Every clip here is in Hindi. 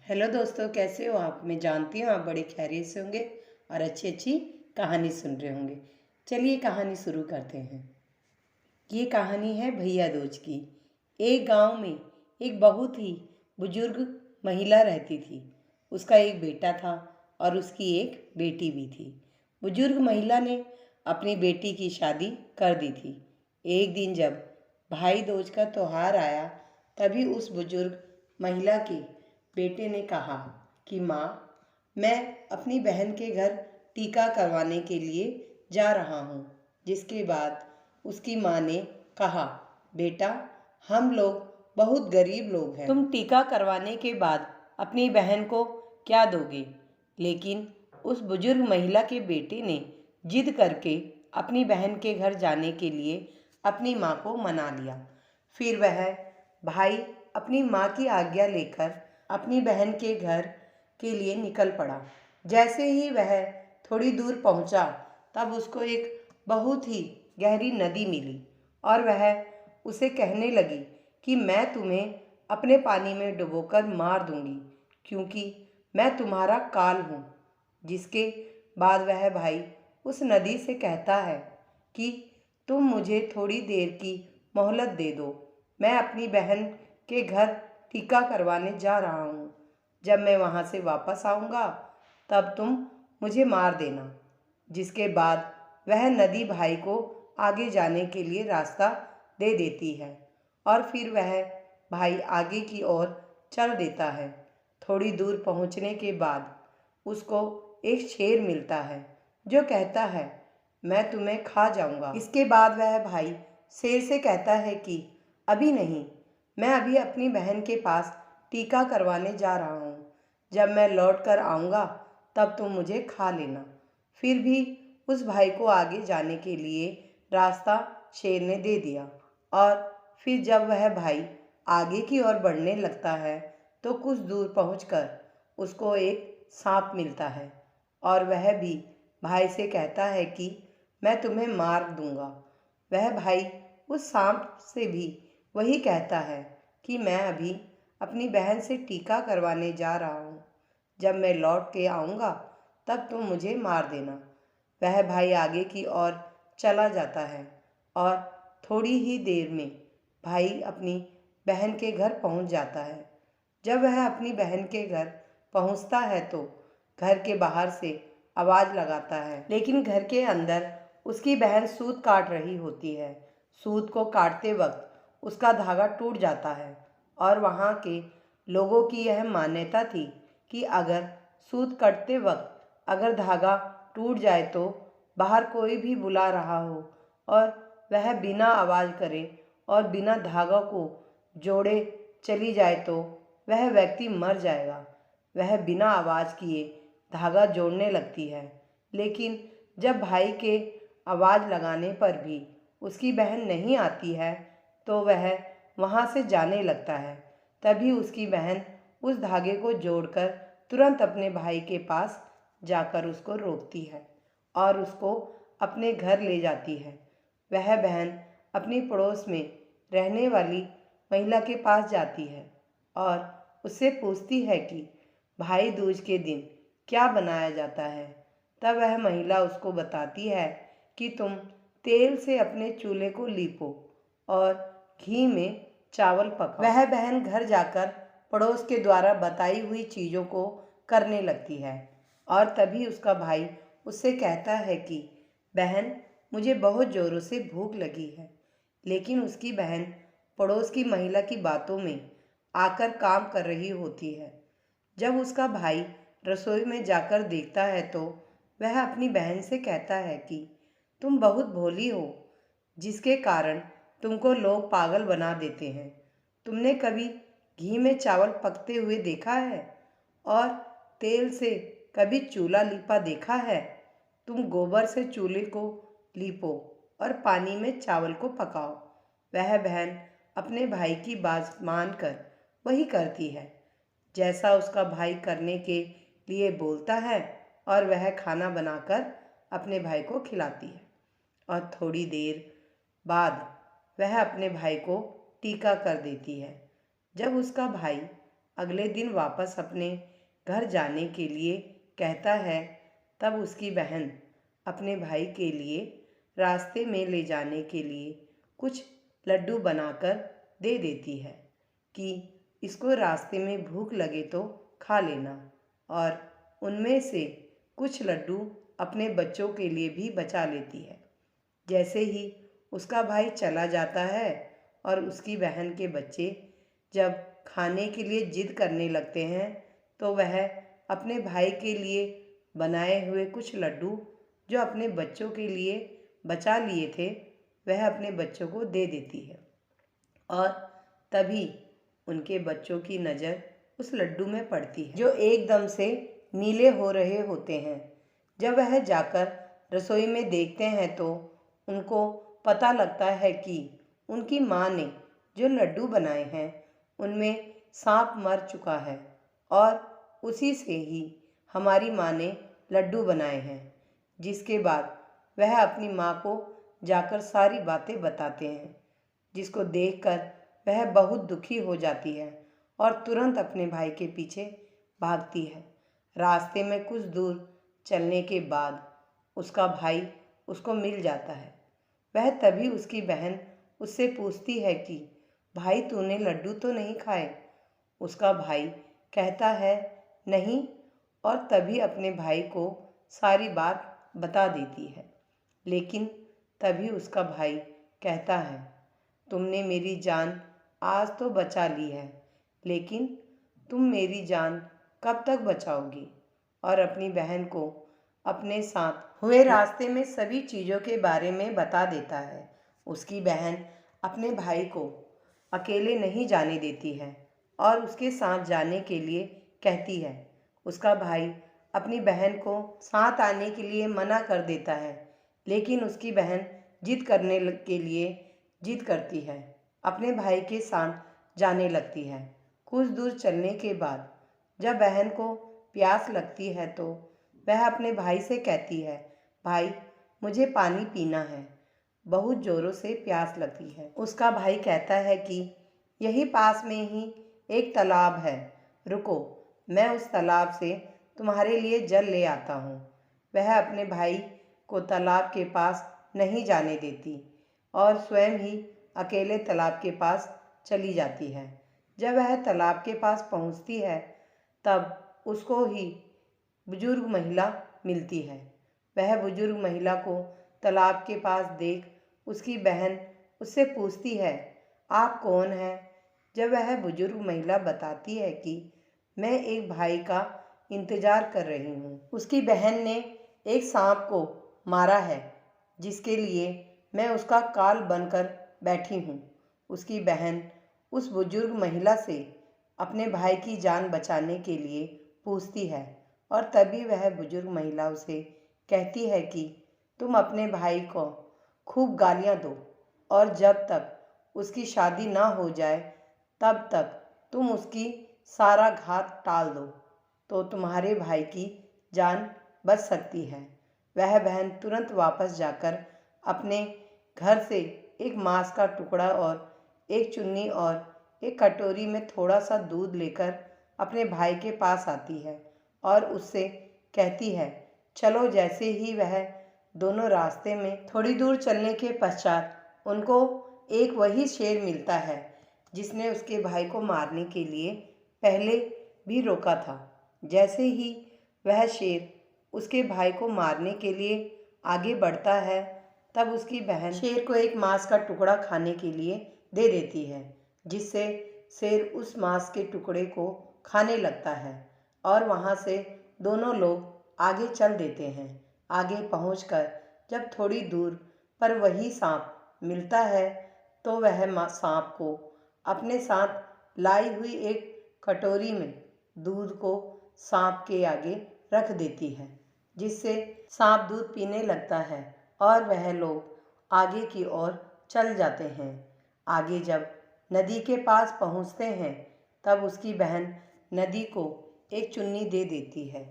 हेलो दोस्तों, कैसे हो आप। मैं जानती हूँ आप बड़े खैरियत से होंगे और अच्छी अच्छी कहानी सुन रहे होंगे। चलिए कहानी शुरू करते हैं। ये कहानी है भैया दूज की। एक गांव में एक बहुत ही बुजुर्ग महिला रहती थी। उसका एक बेटा था और उसकी एक बेटी भी थी। बुजुर्ग महिला ने अपनी बेटी की शादी कर दी थी। एक दिन जब भाई दूज का त्योहार आया, तभी उस बुजुर्ग महिला के बेटे ने कहा कि माँ, मैं अपनी बहन के घर टीका करवाने के लिए जा रहा हूँ। जिसके बाद उसकी माँ ने कहा, बेटा, हम लोग बहुत गरीब लोग हैं, तुम टीका करवाने के बाद अपनी बहन को क्या दोगे। लेकिन उस बुजुर्ग महिला के बेटे ने जिद करके अपनी बहन के घर जाने के लिए अपनी माँ को मना लिया। फिर वह भाई अपनी माँ की आज्ञा लेकर अपनी बहन के घर के लिए निकल पड़ा। जैसे ही वह थोड़ी दूर पहुंचा, तब उसको एक बहुत ही गहरी नदी मिली और वह उसे कहने लगी कि मैं तुम्हें अपने पानी में डुबोकर मार दूंगी, क्योंकि मैं तुम्हारा काल हूँ। जिसके बाद वह भाई उस नदी से कहता है कि तुम मुझे थोड़ी देर की मोहलत दे दो, मैं अपनी बहन के घर टीका करवाने जा रहा हूँ। जब मैं वहाँ से वापस आऊँगा, तब तुम मुझे मार देना। जिसके बाद वह नदी भाई को आगे जाने के लिए रास्ता दे देती है और फिर वह भाई आगे की ओर चल देता है। थोड़ी दूर पहुँचने के बाद उसको एक शेर मिलता है जो कहता है, मैं तुम्हें खा जाऊंगा। इसके बाद वह भाई शेर से कहता है कि अभी नहीं, मैं अभी अपनी बहन के पास टीका करवाने जा रहा हूँ। जब मैं लौट कर आऊँगा, तब तुम मुझे खा लेना। फिर भी उस भाई को आगे जाने के लिए रास्ता शेर ने दे दिया और फिर जब वह भाई आगे की ओर बढ़ने लगता है, तो कुछ दूर पहुंचकर उसको एक सांप मिलता है और वह भी भाई से कहता है कि मैं तुम्हें मार दूंगा। वह भाई उस सांप से भी वही कहता है कि मैं अभी अपनी बहन से टीका करवाने जा रहा हूँ। जब मैं लौट के आऊँगा, तब तुम मुझे मार देना। वह भाई आगे की ओर चला जाता है और थोड़ी ही देर में भाई अपनी बहन के घर पहुंच जाता है। जब वह अपनी बहन के घर पहुंचता है, तो घर के बाहर से आवाज़ लगाता है, लेकिन घर के अंदर उसकी बहन सूत काट रही होती है। सूत को काटते वक्त उसका धागा टूट जाता है और वहाँ के लोगों की यह मान्यता थी कि अगर सूत कटते वक्त अगर धागा टूट जाए, तो बाहर कोई भी बुला रहा हो और वह बिना आवाज़ करे और बिना धागा को जोड़े चली जाए, तो वह व्यक्ति मर जाएगा। वह बिना आवाज़ किए धागा जोड़ने लगती है, लेकिन जब भाई के आवाज़ लगाने पर भी उसकी बहन नहीं आती है, तो वह वहाँ से जाने लगता है। तभी उसकी बहन उस धागे को जोड़कर तुरंत अपने भाई के पास जाकर उसको रोकती है और उसको अपने घर ले जाती है। वह बहन अपनी पड़ोस में रहने वाली महिला के पास जाती है और उससे पूछती है कि भाई दूज के दिन क्या बनाया जाता है। तब वह महिला उसको बताती है कि तुम तेल से अपने चूल्हे को लीपो और घी में चावल पकाओ। वह बहन घर जाकर पड़ोस के द्वारा बताई हुई चीज़ों को करने लगती है और तभी उसका भाई उससे कहता है कि बहन, मुझे बहुत ज़ोरों से भूख लगी है। लेकिन उसकी बहन पड़ोस की महिला की बातों में आकर काम कर रही होती है। जब उसका भाई रसोई में जाकर देखता है, तो वह अपनी बहन से कहता है कि तुम बहुत भोली हो, जिसके कारण तुमको लोग पागल बना देते हैं। तुमने कभी घी में चावल पकते हुए देखा है और तेल से कभी चूल्हा लीपा देखा है? तुम गोबर से चूल्हे को लीपो और पानी में चावल को पकाओ। वह बहन अपने भाई की बात मानकर वही करती है जैसा उसका भाई करने के लिए बोलता है और वह खाना बनाकर अपने भाई को खिलाती है और थोड़ी देर बाद वह अपने भाई को टीका कर देती है। जब उसका भाई अगले दिन वापस अपने घर जाने के लिए कहता है, तब उसकी बहन अपने भाई के लिए रास्ते में ले जाने के लिए कुछ लड्डू बनाकर दे देती है कि इसको रास्ते में भूख लगे तो खा लेना, और उनमें से कुछ लड्डू अपने बच्चों के लिए भी बचा लेती है। जैसे ही उसका भाई चला जाता है और उसकी बहन के बच्चे जब खाने के लिए जिद करने लगते हैं, तो वह अपने भाई के लिए बनाए हुए कुछ लड्डू जो अपने बच्चों के लिए बचा लिए थे, वह अपने बच्चों को दे देती है। और तभी उनके बच्चों की नज़र उस लड्डू में पड़ती है जो एकदम से नीले हो रहे होते हैं। जब वह जाकर रसोई में देखते हैं तो उनको पता लगता है कि उनकी माँ ने जो लड्डू बनाए हैं उनमें सांप मर चुका है, और उसी से ही हमारी माँ ने लड्डू बनाए हैं। जिसके बाद वह अपनी माँ को जाकर सारी बातें बताते हैं, जिसको देखकर वह बहुत दुखी हो जाती है और तुरंत अपने भाई के पीछे भागती है। रास्ते में कुछ दूर चलने के बाद उसका भाई उसको मिल जाता है। वह तभी उसकी बहन उससे पूछती है कि भाई तूने लड्डू तो नहीं खाए? उसका भाई कहता है नहीं, और तभी अपने भाई को सारी बात बता देती है। लेकिन तभी उसका भाई कहता है, तुमने मेरी जान आज तो बचा ली है, लेकिन तुम मेरी जान कब तक बचाओगी? और अपनी बहन को अपने साथ हुए रास्ते में सभी चीज़ों के बारे में बता देता है। उसकी बहन अपने भाई को अकेले नहीं जाने देती है और उसके साथ जाने के लिए कहती है। उसका भाई अपनी बहन को साथ आने के लिए मना कर देता है, लेकिन उसकी बहन के लिए जिद करती है, अपने भाई के साथ जाने लगती है। कुछ दूर चलने के बाद जब बहन को प्यास लगती है तो वह अपने भाई से कहती है, भाई मुझे पानी पीना है, बहुत ज़ोरों से प्यास लगती है। उसका भाई कहता है कि यही पास में ही एक तालाब है, रुको मैं उस तालाब से तुम्हारे लिए जल ले आता हूँ। वह अपने भाई को तालाब के पास नहीं जाने देती और स्वयं ही अकेले तालाब के पास चली जाती है। जब वह तालाब के पास पहुँचती है तब उसको ही बुजुर्ग महिला मिलती है। वह बुजुर्ग महिला को तालाब के पास देख उसकी बहन उससे पूछती है, आप कौन हैं? जब वह बुजुर्ग महिला बताती है कि मैं एक भाई का इंतज़ार कर रही हूँ, उसकी बहन ने एक सांप को मारा है जिसके लिए मैं उसका काल बनकर बैठी हूँ। उसकी बहन उस बुजुर्ग महिला से अपने भाई की जान बचाने के लिए पूछती है, और तभी वह बुजुर्ग महिला उसे कहती है कि तुम अपने भाई को खूब गालियाँ दो और जब तक उसकी शादी ना हो जाए तब तक तुम उसकी सारा घात टाल दो, तो तुम्हारे भाई की जान बच सकती है। वह बहन तुरंत वापस जाकर अपने घर से एक मांस का टुकड़ा और एक चुन्नी और एक कटोरी में थोड़ा सा दूध लेकर अपने भाई के पास आती है और उससे कहती है, चलो। जैसे ही वह दोनों रास्ते में थोड़ी दूर चलने के पश्चात उनको एक वही शेर मिलता है जिसने उसके भाई को मारने के लिए पहले भी रोका था। जैसे ही वह शेर उसके भाई को मारने के लिए आगे बढ़ता है तब उसकी बहन शेर को एक मांस का टुकड़ा खाने के लिए दे देती है, जिससे शेर उस मांस के टुकड़े को खाने लगता है और वहाँ से दोनों लोग आगे चल देते हैं। आगे पहुंचकर जब थोड़ी दूर पर वही सांप मिलता है तो वह सांप को अपने साथ लाई हुई एक कटोरी में दूध को सांप के आगे रख देती है, जिससे सांप दूध पीने लगता है और वह लोग आगे की ओर चल जाते हैं। आगे जब नदी के पास पहुंचते हैं तब उसकी बहन नदी को एक चुन्नी दे देती है,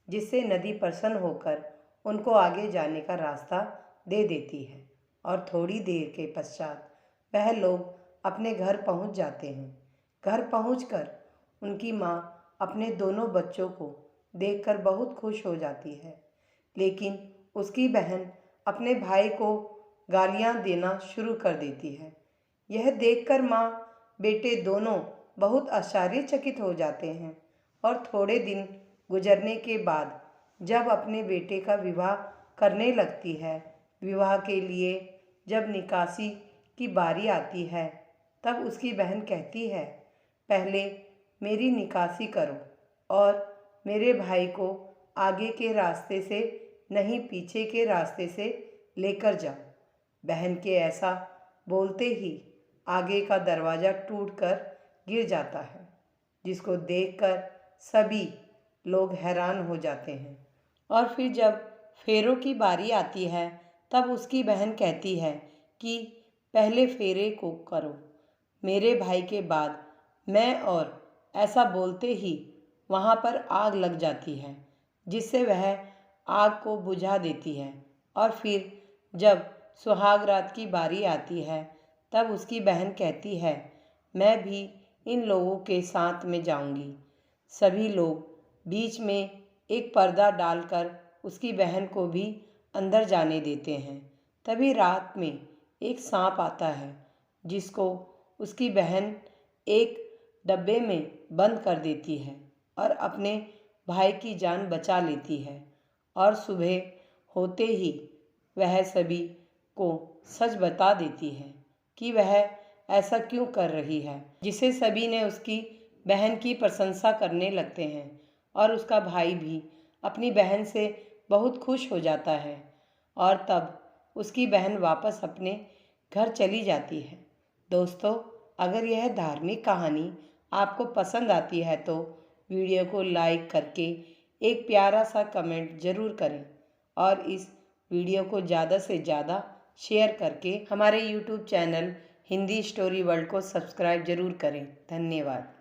जिससे नदी प्रसन्न होकर उनको आगे जाने का रास्ता दे देती है और थोड़ी देर के पश्चात वह लोग अपने घर पहुंच जाते हैं। घर पहुंचकर उनकी माँ अपने दोनों बच्चों को देखकर बहुत खुश हो जाती है, लेकिन उसकी बहन अपने भाई को गालियाँ देना शुरू कर देती है। यह देखकर माँ बेटे दोनों बहुत आश्चर्यचकित हो जाते हैं और थोड़े दिन गुजरने के बाद जब अपने बेटे का विवाह करने लगती है, विवाह के लिए जब निकासी की बारी आती है, तब उसकी बहन कहती है, पहले मेरी निकासी करो और मेरे भाई को आगे के रास्ते से नहीं पीछे के रास्ते से लेकर जाओ। बहन के ऐसा बोलते ही आगे का दरवाज़ा टूटकर गिर जाता है, जिसको देखकर सभी लोग हैरान हो जाते हैं। और फिर जब फेरों की बारी आती है, तब उसकी बहन कहती है कि पहले फेरे को करो मेरे भाई के बाद मैं, और ऐसा बोलते ही वहाँ पर आग लग जाती है, जिससे वह आग को बुझा देती है। और फिर जब सुहाग रात की बारी आती है, तब उसकी बहन कहती है, मैं भी इन लोगों के साथ में जाऊंगी। सभी लोग बीच में एक पर्दा डालकर उसकी बहन को भी अंदर जाने देते हैं। तभी रात में एक सांप आता है, जिसको उसकी बहन एक डब्बे में बंद कर देती है और अपने भाई की जान बचा लेती है। और सुबह होते ही वह सभी को सच बता देती है कि वह ऐसा क्यों कर रही है, जिसे सभी ने उसकी बहन की प्रशंसा करने लगते हैं। और उसका भाई भी अपनी बहन से बहुत खुश हो जाता है और तब उसकी बहन वापस अपने घर चली जाती है। दोस्तों, अगर यह धार्मिक कहानी आपको पसंद आती है तो वीडियो को लाइक करके एक प्यारा सा कमेंट ज़रूर करें और इस वीडियो को ज़्यादा से ज़्यादा शेयर करके हमारे YouTube channel Hindi story world को सब्सक्राइब ज़रूर करें। धन्यवाद।